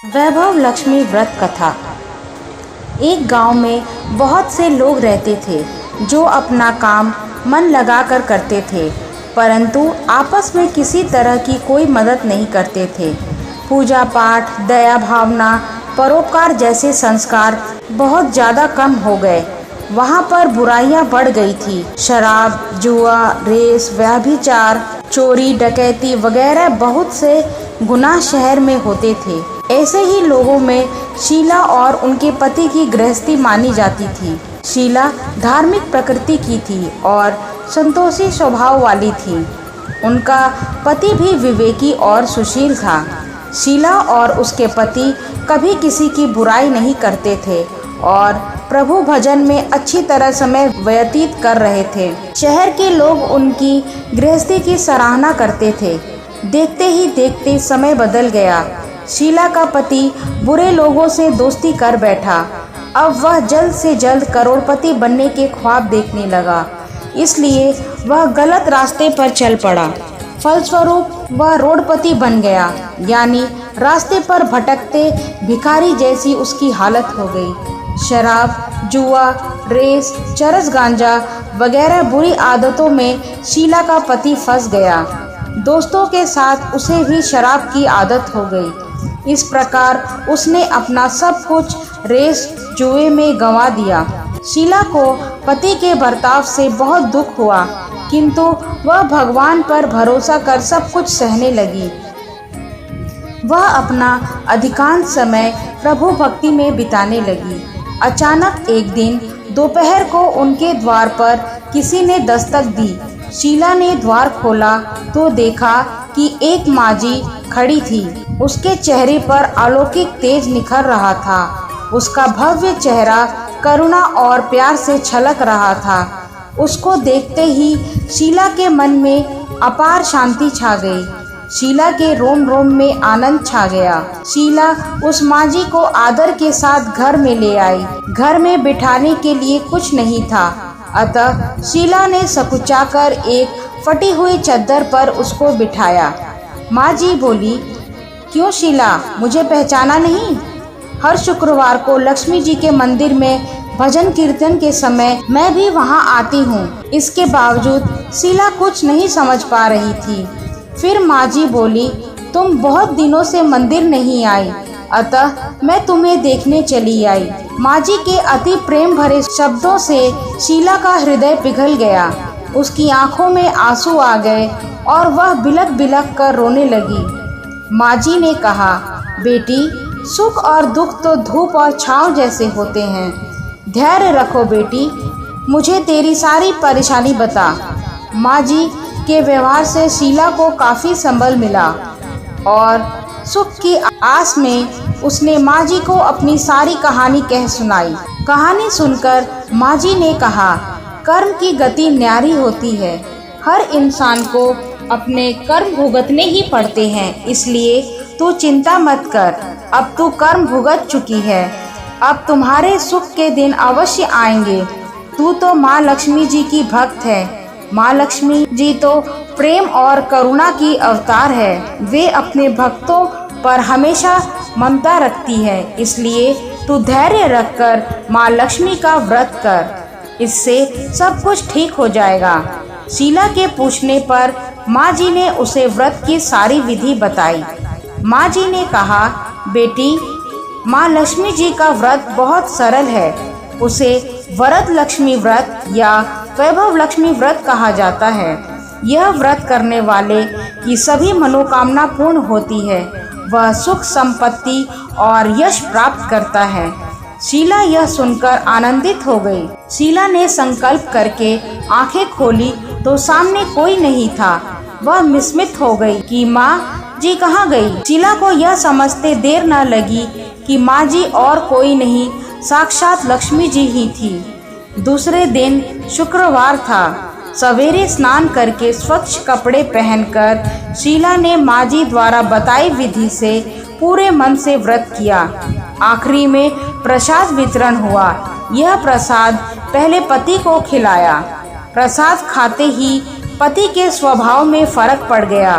वैभव लक्ष्मी व्रत कथा। एक गांव में बहुत से लोग रहते थे जो अपना काम मन लगाकर करते थे, परंतु आपस में किसी तरह की कोई मदद नहीं करते थे। पूजा पाठ, दया भावना, परोपकार जैसे संस्कार बहुत ज़्यादा कम हो गए। वहाँ पर बुराइयाँ बढ़ गई थी। शराब, जुआ, रेस, व्यभिचार, चोरी, डकैती वगैरह बहुत से गुनाह शहर में होते थे। ऐसे ही लोगों में शीला और उनके पति की गृहस्थी मानी जाती थी। शीला धार्मिक प्रकृति की थी और संतोषी स्वभाव वाली थी। उनका पति भी विवेकी और सुशील था। शीला और उसके पति कभी किसी की बुराई नहीं करते थे और प्रभु भजन में अच्छी तरह समय व्यतीत कर रहे थे। शहर के लोग उनकी गृहस्थी की सराहना करते थे। देखते ही देखते समय बदल गया। शीला का पति बुरे लोगों से दोस्ती कर बैठा। अब वह जल्द से जल्द करोड़पति बनने के ख्वाब देखने लगा, इसलिए वह गलत रास्ते पर चल पड़ा। फलस्वरूप वह रोडपति बन गया, यानी रास्ते पर भटकते भिखारी जैसी उसकी हालत हो गई। शराब, जुआ, रेस, चरस गांजा वगैरह बुरी आदतों में शीला का पति फंस गया। दोस्तों के साथ उसे भी शराब की आदत हो गई। इस प्रकार उसने अपना सब कुछ रेस जुए में गंवा दिया। शीला को पति के बर्ताव से बहुत दुख हुआ, किंतु वह भगवान पर भरोसा कर सब कुछ सहने लगी। वह अपना अधिकांश समय प्रभु भक्ति में बिताने लगी। अचानक एक दिन दोपहर को उनके द्वार पर किसी ने दस्तक दी। शीला ने द्वार खोला तो देखा कि एक माँझी खड़ी थी। उसके चेहरे पर अलौकिक तेज निखर रहा था। उसका भव्य चेहरा करुणा और प्यार से छलक रहा था। उसको देखते ही शीला के मन में अपार शांति छा गई। शीला के रोम रोम में आनंद छा गया। शीला उस माँझी को आदर के साथ घर में ले आई। घर में बिठाने के लिए कुछ नहीं था, अतः शीला ने सकुचाकर एक फटी हुई चद्दर पर उसको बिठाया। माँझी बोली, क्यों शीला, मुझे पहचाना नहीं? हर शुक्रवार को लक्ष्मी जी के मंदिर में भजन कीर्तन के समय मैं भी वहां आती हूँ। इसके बावजूद शीला कुछ नहीं समझ पा रही थी। फिर माँझी बोली, तुम बहुत दिनों से मंदिर नहीं आई, अतः मैं तुम्हें देखने चली आई। माँझी के अति प्रेम भरे शब्दों से शीला का हृदय पिघल गया। उसकी आंखों में आंसू आ गए और वह बिलख बिलख कर रोने लगी। माँझी ने कहा, बेटी, सुख और दुख तो धूप और छांव जैसे होते हैं। धैर्य रखो बेटी, मुझे तेरी सारी परेशानी बता। माँझी के व्यवहार से शीला को काफ़ी संबल मिला और सुख की आस में उसने माँझी को अपनी सारी कहानी कह सुनाई। कहानी सुनकर माँझी ने कहा, कर्म की गति न्यारी होती है। हर इंसान को अपने कर्म भुगतने ही पड़ते हैं, इसलिए तू चिंता मत कर। अब तू कर्म भुगत चुकी है, अब तुम्हारे सुख के दिन अवश्य आएंगे। तू तो माँ लक्ष्मी जी की भक्त है। माँ लक्ष्मी जी तो प्रेम और करुणा की अवतार है। वे अपने भक्तों पर हमेशा ममता रखती है, इसलिए तू धैर्य रखकर माँ लक्ष्मी का व्रत कर। इससे सब कुछ ठीक हो जाएगा। शीला के पूछने पर माँझी ने उसे व्रत की सारी विधि बताई। माँझी ने कहा, बेटी, माँ लक्ष्मी जी का व्रत बहुत सरल है। उसे वरद लक्ष्मी व्रत या वैभव लक्ष्मी व्रत कहा जाता है। यह व्रत करने वाले की सभी मनोकामना पूर्ण होती है। वह सुख, संपत्ति और यश प्राप्त करता है। शीला यह सुनकर आनंदित हो गई। शीला ने संकल्प करके आंखें खोली तो सामने कोई नहीं था। वह विस्मित हो गई कि माँ जी कहाँ गई। शीला को यह समझते देर न लगी कि माँ जी और कोई नहीं, साक्षात लक्ष्मी जी ही थी। दूसरे दिन शुक्रवार था। सवेरे स्नान करके स्वच्छ कपड़े पहनकर शीला ने माँ जी द्वारा बताई विधि से पूरे मन से व्रत किया। आखिरी में प्रसाद वितरण हुआ। यह प्रसाद पहले पति को खिलाया। प्रसाद खाते ही पति के स्वभाव में फर्क पड़ गया।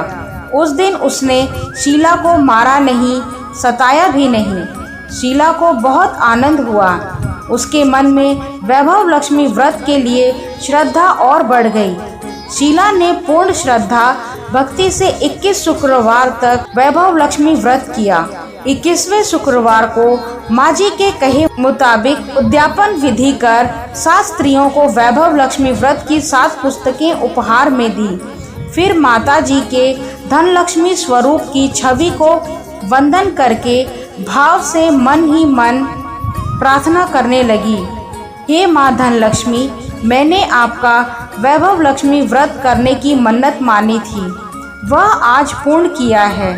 उस दिन उसने शीला को मारा नहीं, सताया भी नहीं। शीला को बहुत आनंद हुआ। उसके मन में वैभव लक्ष्मी व्रत के लिए श्रद्धा और बढ़ गई। शीला ने पूर्ण श्रद्धा भक्ति से 21 शुक्रवार तक वैभव लक्ष्मी व्रत किया। 21वें शुक्रवार को माँ जी के कहे मुताबिक उद्यापन विधि कर 7 स्त्रियों को वैभव लक्ष्मी व्रत की 7 पुस्तकें उपहार में दी। फिर माता जी के धन लक्ष्मी स्वरूप की छवि को वंदन करके भाव से मन ही मन प्रार्थना करने लगी। हे माँ धन लक्ष्मी, मैंने आपका वैभव लक्ष्मी व्रत करने की मन्नत मानी थी, वह आज पूर्ण किया है।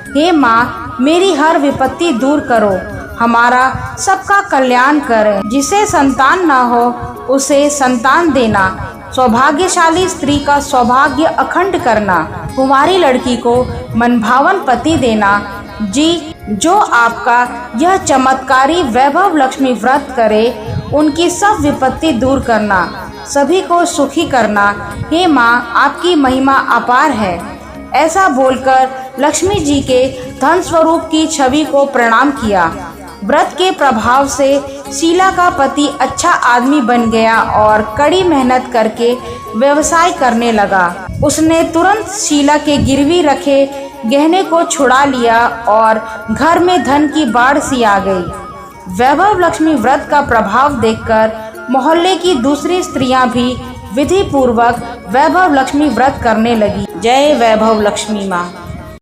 हे माँ, मेरी हर विपत्ति दूर करो, हमारा सबका कल्याण कर। जिसे संतान न हो उसे संतान देना, सौभाग्यशाली स्त्री का सौभाग्य अखंड करना, कुंवारी लड़की को मनभावन पति देना। जी, जो आपका यह चमत्कारी वैभव लक्ष्मी व्रत करे, उनकी सब विपत्ति दूर करना, सभी को सुखी करना। हे माँ, आपकी महिमा अपार है। ऐसा बोलकर लक्ष्मी जी के धन स्वरूप की छवि को प्रणाम किया। व्रत के प्रभाव से शीला का पति अच्छा आदमी बन गया और कड़ी मेहनत करके व्यवसाय करने लगा। उसने तुरंत शीला के गिरवी रखे गहने को छुड़ा लिया और घर में धन की बाढ़ सी आ गई। वैभव लक्ष्मी व्रत का प्रभाव देखकर मोहल्ले की दूसरी स्त्रियां भी विधि पूर्वक वैभव लक्ष्मी व्रत करने लगी। जय वैभव लक्ष्मी माँ।